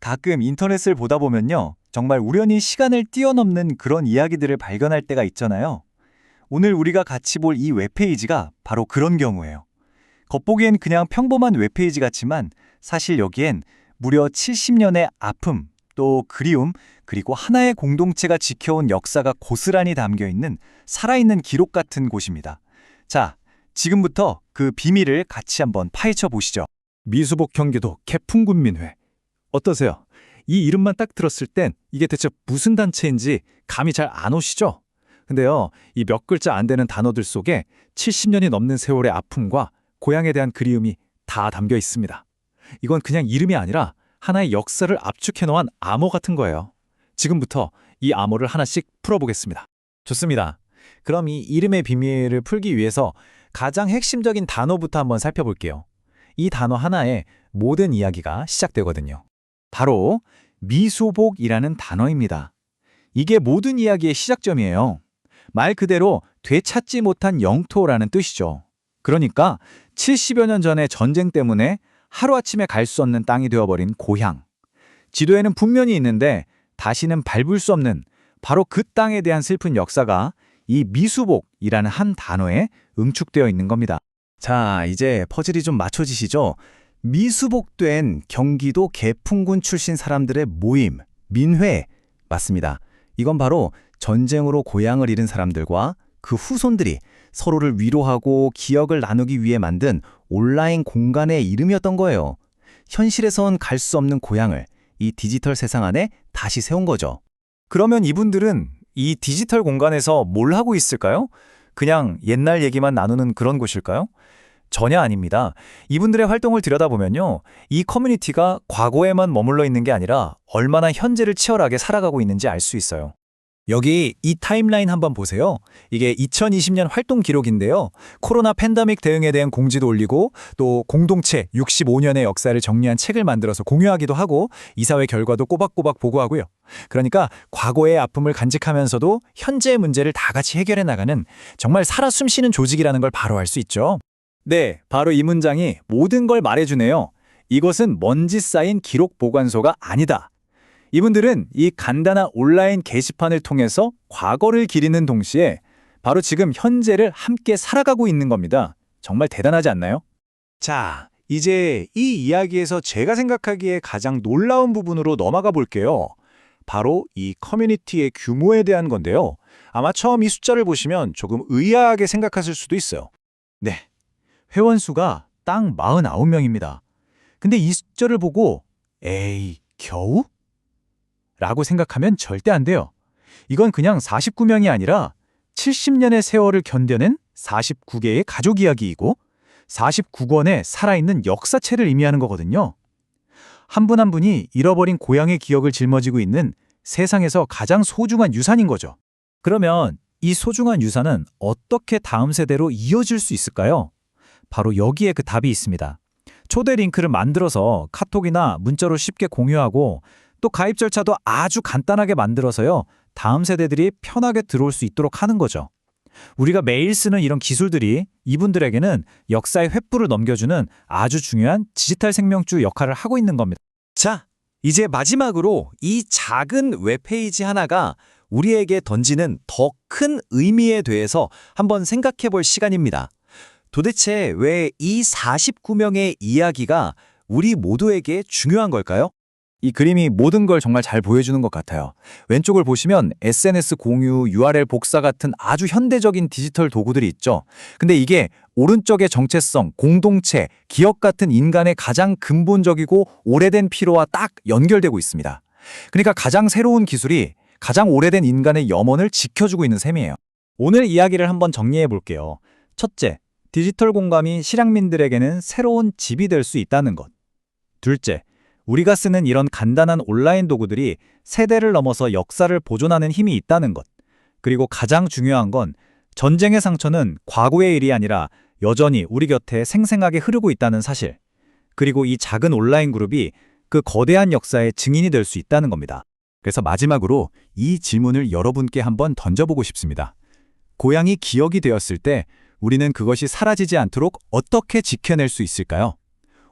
가끔 인터넷을 보다 보면요. 정말 우연히 시간을 뛰어넘는 그런 이야기들을 발견할 때가 있잖아요. 오늘 우리가 같이 볼 이 웹페이지가 바로 그런 경우예요. 겉보기엔 그냥 평범한 웹페이지 같지만 사실 여기엔 무려 70년의 아픔, 또 그리움, 그리고 하나의 공동체가 지켜온 역사가 고스란히 담겨 있는 살아있는 기록 같은 곳입니다. 자, 지금부터 그 비밀을 같이 한번 파헤쳐 보시죠. 미수복 경기도 개풍군민회. 어떠세요? 이 이름만 딱 들었을 땐 이게 대체 무슨 단체인지 감이 잘 안 오시죠? 근데요, 이 몇 글자 안 되는 단어들 속에 70년이 넘는 세월의 아픔과 고향에 대한 그리움이 다 담겨 있습니다. 이건 그냥 이름이 아니라 하나의 역사를 압축해 놓은 암호 같은 거예요. 지금부터 이 암호를 하나씩 풀어보겠습니다. 좋습니다. 그럼 이 이름의 비밀을 풀기 위해서 가장 핵심적인 단어부터 한번 살펴볼게요. 이 단어 하나에 모든 이야기가 시작되거든요. 바로 미수복이라는 단어입니다. 이게 모든 이야기의 시작점이에요. 말 그대로 되찾지 못한 영토라는 뜻이죠. 그러니까 70여 년 전에 전쟁 때문에 하루아침에 갈 수 없는 땅이 되어버린 고향. 지도에는 분명히 있는데 다시는 밟을 수 없는 바로 그 땅에 대한 슬픈 역사가 이 미수복이라는 한 단어에 응축되어 있는 겁니다. 자, 이제 퍼즐이 좀 맞춰지시죠? 미수복된 경기도 개풍군 출신 사람들의 모임, 민회 맞습니다. 이건 바로 전쟁으로 고향을 잃은 사람들과 그 후손들이 서로를 위로하고 기억을 나누기 위해 만든 온라인 공간의 이름이었던 거예요. 현실에선 갈 수 없는 고향을 이 디지털 세상 안에 다시 세운 거죠. 그러면 이분들은 이 디지털 공간에서 뭘 하고 있을까요? 그냥 옛날 얘기만 나누는 그런 곳일까요? 전혀 아닙니다. 이분들의 활동을 들여다보면요. 이 커뮤니티가 과거에만 머물러 있는 게 아니라 얼마나 현재를 치열하게 살아가고 있는지 알 수 있어요. 여기 이 타임라인 한번 보세요. 이게 2020년 활동 기록인데요. 코로나 팬데믹 대응에 대한 공지도 올리고 또 공동체 65년의 역사를 정리한 책을 만들어서 공유하기도 하고 이사회 결과도 꼬박꼬박 보고하고요. 그러니까 과거의 아픔을 간직하면서도 현재의 문제를 다 같이 해결해 나가는 정말 살아 숨쉬는 조직이라는 걸 바로 알 수 있죠. 네, 바로 이 문장이 모든 걸 말해주네요. 이것은 먼지 쌓인 기록 보관소가 아니다. 이분들은 이 간단한 온라인 게시판을 통해서 과거를 기리는 동시에 바로 지금 현재를 함께 살아가고 있는 겁니다. 정말 대단하지 않나요? 자, 이제 이 이야기에서 제가 생각하기에 가장 놀라운 부분으로 넘어가 볼게요. 바로 이 커뮤니티의 규모에 대한 건데요. 아마 처음 이 숫자를 보시면 조금 의아하게 생각하실 수도 있어요. 네, 회원 수가 딱 49명입니다. 근데 이 숫자를 보고 에이, 겨우? 라고 생각하면 절대 안 돼요. 이건 그냥 49명이 아니라 70년의 세월을 견뎌낸 49개의 가족 이야기이고 49권의 살아있는 역사체를 의미하는 거거든요. 한 분 한 분이 잃어버린 고향의 기억을 짊어지고 있는 세상에서 가장 소중한 유산인 거죠. 그러면 이 소중한 유산은 어떻게 다음 세대로 이어질 수 있을까요? 바로 여기에 그 답이 있습니다. 초대 링크를 만들어서 카톡이나 문자로 쉽게 공유하고 또 가입 절차도 아주 간단하게 만들어서요. 다음 세대들이 편하게 들어올 수 있도록 하는 거죠. 우리가 매일 쓰는 이런 기술들이 이분들에게는 역사의 횃불을 넘겨주는 아주 중요한 디지털 생명줄 역할을 하고 있는 겁니다. 자, 이제 마지막으로 이 작은 웹페이지 하나가 우리에게 던지는 더 큰 의미에 대해서 한번 생각해 볼 시간입니다. 도대체 왜 이 49명의 이야기가 우리 모두에게 중요한 걸까요? 이 그림이 모든 걸 정말 잘 보여주는 것 같아요. 왼쪽을 보시면 SNS 공유, URL 복사 같은 아주 현대적인 디지털 도구들이 있죠. 근데 이게 오른쪽의 정체성, 공동체, 기억 같은 인간의 가장 근본적이고 오래된 피로와 딱 연결되고 있습니다. 그러니까 가장 새로운 기술이 가장 오래된 인간의 염원을 지켜주고 있는 셈이에요. 오늘 이야기를 한번 정리해 볼게요. 첫째, 디지털 공감이 실향민들에게는 새로운 집이 될 수 있다는 것. 둘째, 우리가 쓰는 이런 간단한 온라인 도구들이 세대를 넘어서 역사를 보존하는 힘이 있다는 것. 그리고 가장 중요한 건 전쟁의 상처는 과거의 일이 아니라 여전히 우리 곁에 생생하게 흐르고 있다는 사실. 그리고 이 작은 온라인 그룹이 그 거대한 역사의 증인이 될 수 있다는 겁니다. 그래서 마지막으로 이 질문을 여러분께 한번 던져보고 싶습니다. 고향이 기억이 되었을 때 우리는 그것이 사라지지 않도록 어떻게 지켜낼 수 있을까요?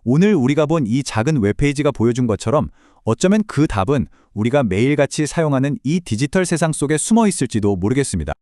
오늘 우리가 본 이 작은 웹페이지가 보여준 것처럼 어쩌면 그 답은 우리가 매일같이 사용하는 이 디지털 세상 속에 숨어 있을지도 모르겠습니다.